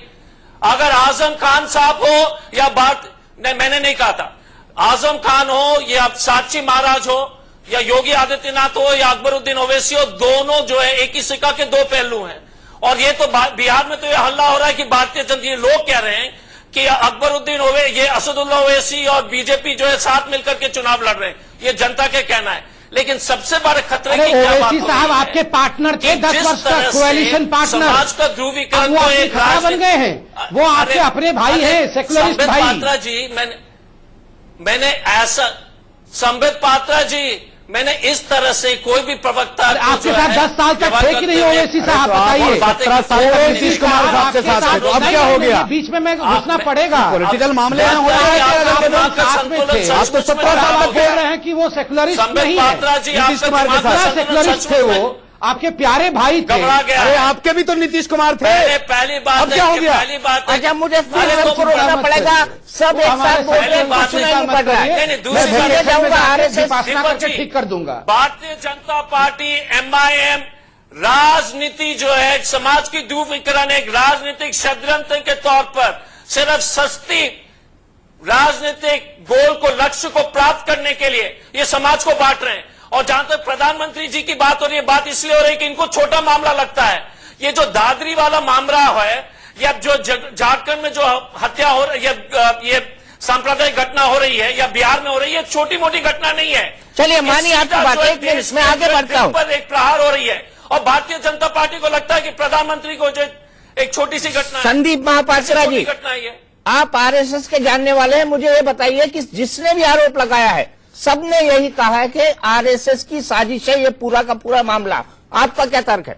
अगर आजम खान साहब हो या बात नहीं, मैंने नहीं कहा था, आजम खान हो या साक्षी महाराज हो या योगी आदित्यनाथ हो या अकबरुद्दीन ओवैसी हो, दोनों जो है एक ही सिक्का के दो पहलू हैं। और ये तो बिहार में तो ये हल्ला हो रहा है कि भारतीय जनता, लोग कह रहे हैं कि अकबरुद्दीन ओवैसी, ये असदुल्ला ओवैसी और बीजेपी जो है साथ मिलकर के चुनाव लड़ रहे हैं, ये जनता के कहना है। लेकिन सबसे बड़े खतरे की क्या बात ओवैसी साहब आपके पार्टनर थे 10 वर्ष तक, कोएलिशन पार्टनर। समाज का ध्रुवीकरण वो आपके खड़ा बन गए हैं, वो आपके अपने भाई हैं, सेक्युलरिस्ट भाई। पात्रा जी, मैंने ऐसा, संबित पात्रा जी, मैंने इस तरह से कोई भी प्रवक्ता आपके साथ 10 साल तक थे कि नहीं ओवैसी साहब, बताइए। 17 साल तक नीतीश कुमार साहब के साथ थे, तो अब क्या हो गया? बीच में मैं घुसना पड़ेगा। पॉलिटिकल मामले हो रहे हैं। आप तो 17 साल तक बोल रहे हैं कि वो सेक्युलरिस्ट नहीं है, नीतीश कुमार के साथ सेक्युलरिस्ट थे, वो आपके प्यारे भाई थे। अरे आपके भी तो नीतीश कुमार थे। पहली बात अब क्या हो गया? पहली बात, अच्छा मुझे फिर सबको रोकना पड़ेगा, सब एक साथ बोल रहे हैं, कुछ नहीं पड़ रहा है। दूसरी जाऊंगा आरएसएस ठीक कर दूंगा। भारतीय जनता पार्टी, एमआईएम, राजनीति जो है, समाज की ध्रुवीकरण एक राजनीतिक षड्यंत्र के तौर पर सिर्फ सस्ती राजनीतिक गोल को, लक्ष्य को प्राप्त करने के लिए ये समाज को बांट रहे हैं। और जहां तक प्रधानमंत्री जी की बात हो रही है, बात इसलिए हो रही है कि इनको छोटा मामला लगता है। ये जो दादरी वाला मामला है, या जो झारखंड में जो हत्या हो रही है, ये सांप्रदायिक घटना हो रही है, या बिहार में हो रही है, छोटी मोटी घटना नहीं है। चलिए मानिए आपकी बात, एक मिनट में आगे बढ़ता हूं। पर एक प्रहार हो रही है और भारतीय जनता पार्टी को लगता है कि प्रधानमंत्री को जो एक छोटी सी घटना, संदीप महापात्रा जी, घटना है, आप आरएसएस के जानने वाले हैं, मुझे ये बताइए कि जिसने भी आरोप लगाया है सबने यही कहा है कि आरएसएस की साजिश है ये पूरा का पूरा मामला। आपका क्या तर्क है?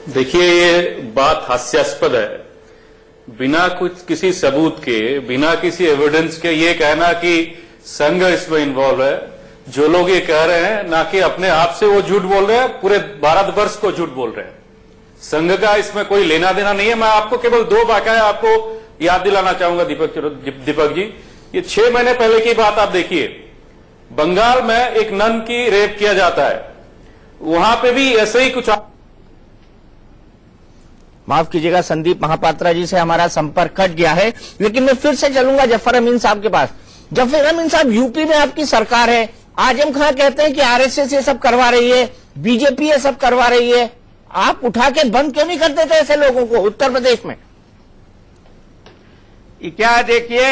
देखिए, ये बात हास्यास्पद है। बिना कुछ किसी सबूत के, बिना किसी एविडेंस के ये कहना कि संघ इसमें इन्वॉल्व है, जो लोग ये कह रहे हैं ना कि अपने आप से वो झूठ बोल रहे हैं, पूरे भारतवर्ष को झूठ बोल रहे हैं। संघ का इसमें कोई लेना देना नहीं है। मैं आपको केवल 2 वाकया आपको याद दिलाना चाहूंगा दीपक जी। ये 6 महीने पहले की बात आप देखिए, बंगाल में एक नन की रेप किया जाता है, वहां पे भी ऐसे ही कुछ। माफ कीजिएगा संदीप महापात्रा जी से हमारा संपर्क कट गया है, लेकिन मैं फिर से चलूंगा जफर अमीन साहब के पास। जफर अमीन साहब, यूपी में आपकी सरकार है, आजम खान कहते हैं कि आरएसएस ये सब करवा रही है, बीजेपी ये सब करवा रही है, आप उठा के बंद क्यों नहीं करते थे ऐसे लोगों को उत्तर प्रदेश में? क्या देखिए,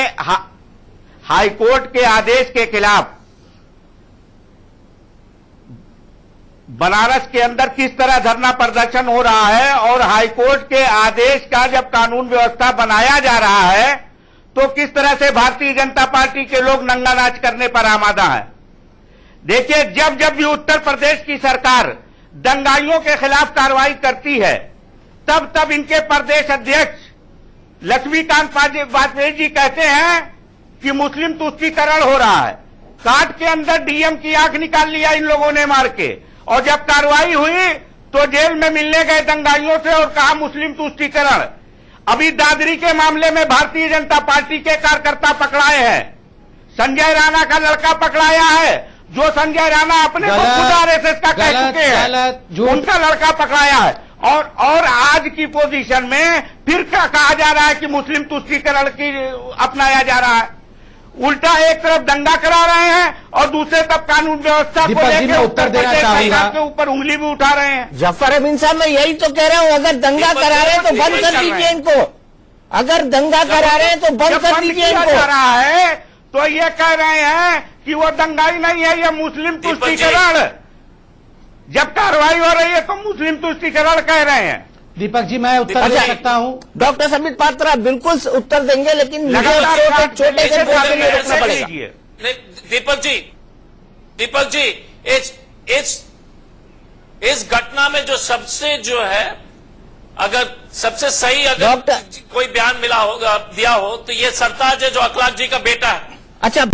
हाईकोर्ट के आदेश के खिलाफ बनारस के अंदर किस तरह धरना प्रदर्शन हो रहा है, और हाईकोर्ट के आदेश का जब कानून व्यवस्था बनाया जा रहा है तो किस तरह से भारतीय जनता पार्टी के लोग नंगा नाच करने पर आमादा है। देखिए, जब जब भी उत्तर प्रदेश की सरकार दंगाइयों के खिलाफ कार्रवाई करती है, तब तब इनके प्रदेश अध्यक्ष लक्ष्मीकांत वाजपेयी जी कहते हैं कि मुस्लिम तुष्टीकरण हो रहा है। काट के अंदर डीएम की आंख निकाल लिया इन लोगों ने मार के, और जब कार्रवाई हुई तो जेल में मिलने गए दंगाइयों से और कहा मुस्लिम तुष्टीकरण। अभी दादरी के मामले में भारतीय जनता पार्टी के कार्यकर्ता पकड़ाए हैं, संजय राणा का लड़का पकड़ाया है, जो संजय राणा अपने को खुद आरएसएस का कह चुके हैं, उनका लड़का पकड़ाया है। और आज की पोजीशन में फिर कहा जा रहा है कि मुस्लिम तुष्टीकरण की अपनाया जा रहा है। उल्टा एक तरफ दंगा करा रहे हैं और दूसरे तरफ कानून व्यवस्था को लेकर उत्तर प्रदेश सरकार के ऊपर उंगली भी उठा रहे हैं। जफर अमीन साहब, मैं यही तो कह रहा हूं, अगर दंगा करा रहे हैं तो बंद कर दीजिए इनको। अगर दंगा करा रहे हैं तो बंद कर दीजिए इनको। जा रहा है तो ये कह रहे हैं कि वो दंगाई नहीं है, ये मुस्लिम तुष्टीकरण। जब कार्रवाई हो रही है तो मुस्लिम तुष्टीकरण कह रहे हैं। दीपक जी, मैं उत्तर दे सकता हूं? डॉक्टर संबित पात्रा बिल्कुल उत्तर देंगे, लेकिन मुझे छोटे से रोकना पड़ेगा। दीपक जी, इस घटना में जो सबसे जो है, अगर सबसे सही अगर कोई बयान मिला होगा, दिया हो, तो ये सरताज है जो अखलाक जी का बेटा है। अच्छा।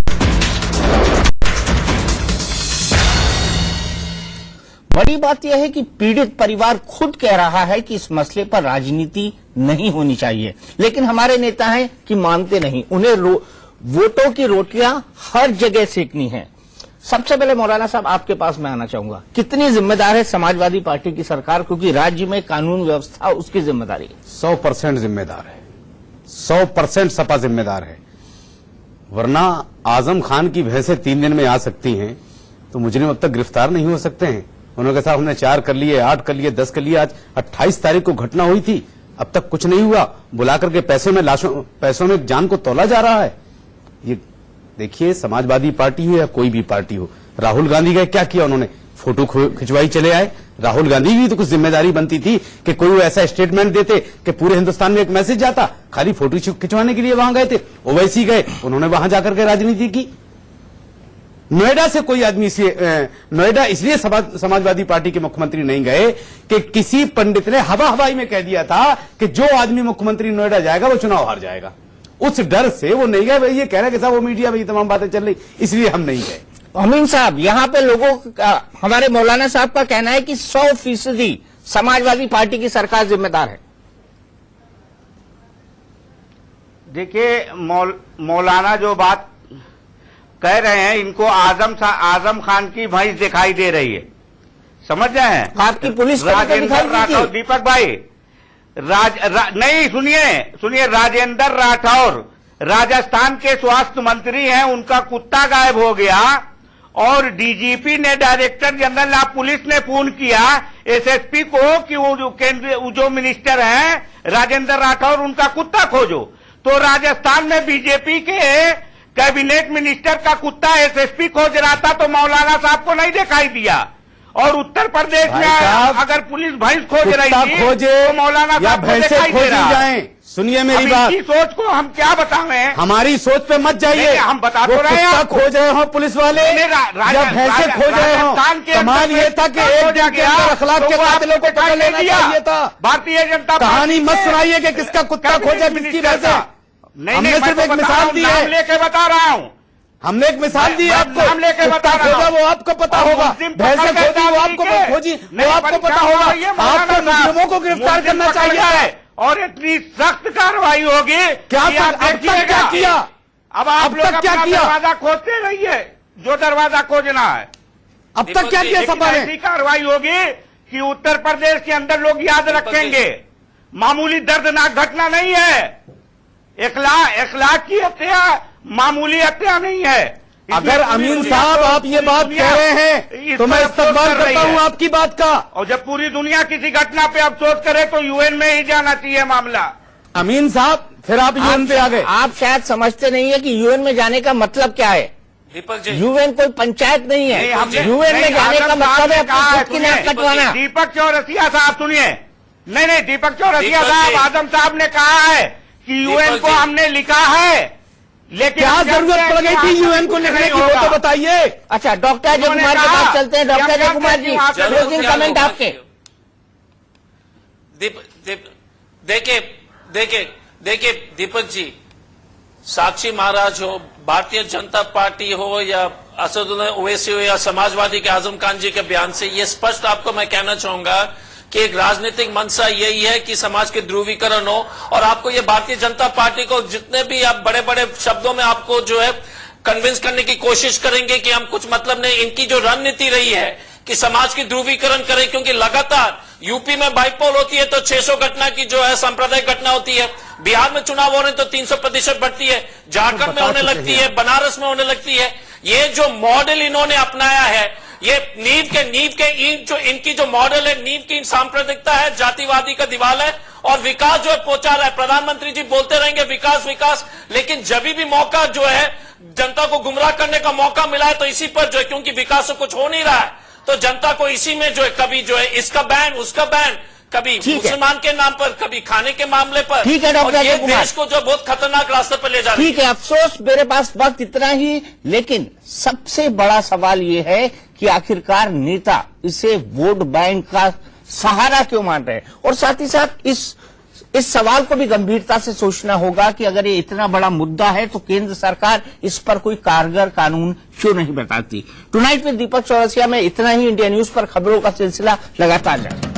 बड़ी बात यह है कि पीड़ित परिवार खुद कह रहा है कि इस मसले पर राजनीति नहीं होनी चाहिए, लेकिन हमारे नेता हैं कि मानते नहीं। उन्हें वोटों की रोटियां हर जगह सेकनी है। सबसे पहले मौलाना साहब आपके पास मैं आना चाहूंगा, कितनी जिम्मेदार है समाजवादी पार्टी की सरकार, क्योंकि राज्य में कानून व्यवस्था उसकी जिम्मेदारी है। 100% जिम्मेदार है, 100% सपा जिम्मेदार है। वरना आजम खान की भैंसें 3 दिन में आ सकती हैं तो मुजरिम अब तक गिरफ्तार नहीं हो सकते हैं। उन्होंने कहा हमने 4 कर लिए, 8 कर लिए, 10 कर लिए। आज 28 तारीख को घटना हुई थी, अब तक कुछ नहीं हुआ। बुला करके पैसों में जान को तौला जा रहा है। ये देखिए, समाजवादी पार्टी हो या कोई भी पार्टी हो, राहुल गांधी का क्या किया उन्होंने? फोटो खिंचवाई चले आए। राहुल गांधी की तो कुछ जिम्मेदारी बनती थी कि कोई ऐसा स्टेटमेंट देते कि पूरे हिंदुस्तान में एक मैसेज जाता। खाली फोटो खिंचवाने के लिए वहां गए थे, ओवैसी गए, उन्होंने वहां जाकर के राजनीति की। नोएडा से कोई आदमी नोएडा इसलिए समाजवादी पार्टी के मुख्यमंत्री नहीं गए कि किसी पंडित ने हवाई में कह दिया था कि जो आदमी मुख्यमंत्री नोएडा जाएगा वो चुनाव हार जाएगा। उस डर से वो नहीं गए। भाई ये कह रहे कि साहब वो मीडिया में ये तमाम बातें चल रही, इसलिए हम नहीं गए। अमीन साहब, यहाँ पे लोगों का, हमारे मौलाना साहब का कहना है कि 100% समाजवादी पार्टी की सरकार जिम्मेदार है। देखिए, मौलाना जो बात कह रहे हैं, इनको आजम खान की भैंस दिखाई दे रही है, समझ रहे हैं? आपकी पुलिस राजेंद्र राठौर, दीपक भाई, नहीं सुनिए, राजेंद्र राठौर राजस्थान के स्वास्थ्य मंत्री हैं, उनका कुत्ता गायब हो गया और डीजीपी ने, डायरेक्टर जनरल ऑफ पुलिस ने फोन किया एसएसपी को कि वो जो मिनिस्टर हैं राजेंद्र राठौर, उनका कुत्ता खोजो। तो राजस्थान में बीजेपी के कैबिनेट मिनिस्टर का कुत्ता एसएसपी खोज रहा था, तो मौलाना साहब को नहीं दिखाई दिया। और उत्तर प्रदेश में अगर पुलिस भैंस खोज रही थी तो मौलाना साहब को दिखाई दे रहा है। सुनिए मेरी बात, सोच को हम क्या बताएं? हमारी सोच पे मत जाइए। हम बता तो रहे हैं, खोज रहे हो पुलिस वाले, या भैंसे खोज रहे हो। कमाल ये था कि एक दिन के अंदर अखलाक के कातिलों को पकड़ लेना चाहिए था। भारतीय जनता कहानी मत सुनाइए कि किसका कुत्ता खोजा, किसकी भैंसे। हमने सिर्फ एक मिसाल दी है, लेके बता रहा हूँ। हमने एक मिसाल दी है आपको। नाम लेके बता रहा खोजा वो आपको पता होगा, भैंसे खोजी वो आपको खोजी वो आपको पता होगा। आपको मुजरिमों को गिरफ्तार करना चाहिए और इतनी सख्त कार्रवाई होगी। क्या अब तक क्या किया? अब आप लोग क्या किया? दरवाजा खोजते रहिए, जो दरवाजा खोजना है। अब तक क्या किया सपा ने? ऐसी कार्रवाई होगी कि उत्तर प्रदेश के अंदर लोग याद रखेंगे। मामूली दर्दनाक घटना नहीं है, इखलाक की हत्या मामूली हत्या नहीं है। अगर अमीन साहब आप ये बात कह रहे हैं तो मैं इस्तकबाल करता हूं आपकी बात का। और जब पूरी दुनिया किसी घटना पे अफसोस करे तो यूएन में ही जाना चाहिए मामला। अमीन साहब, फिर आप यूएन पे आ गए। आप शायद समझते नहीं है कि यूएन में जाने का मतलब क्या है। दीपक जी, यूएन कोई पंचायत नहीं है। यूएन में जाने का मतलब है अपनी नाक कटवाना। दीपक चौरसिया साहब सुनिए, नहीं, दीपक चौरसिया साहब, आजम साहब ने कहा है कि यूएन को हमने लिखा है, लेकिन क्या जरूरत पड़ गई थी यूएन को लिखने की, वो तो बताइए। अच्छा, डॉक्टर अजय कुमार के पास चलते हैं। Doctor Ajay Kumar ji, closing comment आपके। देखिए दीपक जी, साक्षी महाराज हो, भारतीय जनता पार्टी हो या असदुद्दीन ओवैसी हो या समाजवादी के आजम खान जी के बयान से ये स्पष्ट आपको मैं कहना चाहूंगा कि एक राजनीतिक मंशा यही है कि समाज के ध्रुवीकरण हो। और आपको ये भारतीय जनता पार्टी को जितने भी आप बड़े बड़े शब्दों में आपको जो है कन्विंस करने की कोशिश करेंगे कि हम कुछ मतलब नहीं, इनकी जो रणनीति रही है कि समाज की ध्रुवीकरण करें, क्योंकि लगातार यूपी में बाइपोल होती है तो 600 घटना की जो है सांप्रदायिक घटना होती है, बिहार में चुनाव हो रहे हैं तो 300% बढ़ती है, झारखंड में होने लगती है, बनारस में होने लगती है। ये जो मॉडल इन्होंने अपनाया है, ये नींव के जो इनकी जो मॉडल है, नींव की सांप्रदायिकता है, जातिवादी का दीवार है और विकास जो है पहुंचा रहा है। प्रधानमंत्री जी बोलते रहेंगे विकास विकास, लेकिन जब भी मौका जो है जनता को गुमराह करने का मौका मिला है तो इसी पर जो है, क्योंकि विकास से कुछ हो नहीं रहा है तो जनता को इसी में जो है कभी जो है इसका बैन उसका बैन, कभी मुसलमान के नाम पर, कभी खाने के मामले पर। ठीक है डॉक्टर अजय कुमार, देश को जो बहुत खतरनाक रास्ते पर ले जा रही है। ठीक है, अफसोस मेरे पास वक्त इतना ही, लेकिन सबसे बड़ा सवाल ये है कि आखिरकार नेता इसे वोट बैंक का सहारा क्यों मान रहे हैं, और साथ ही साथ इस इस सवाल को भी गंभीरता से सोचना होगा कि अगर ये इतना बड़ा मुद्दा है तो केंद्र सरकार इस पर कोई कारगर कानून क्यों नहीं बताती। टुनाइट विद दीपक चौरसिया में इतना ही। इंडिया न्यूज पर खबरों का सिलसिला लगातार जारी।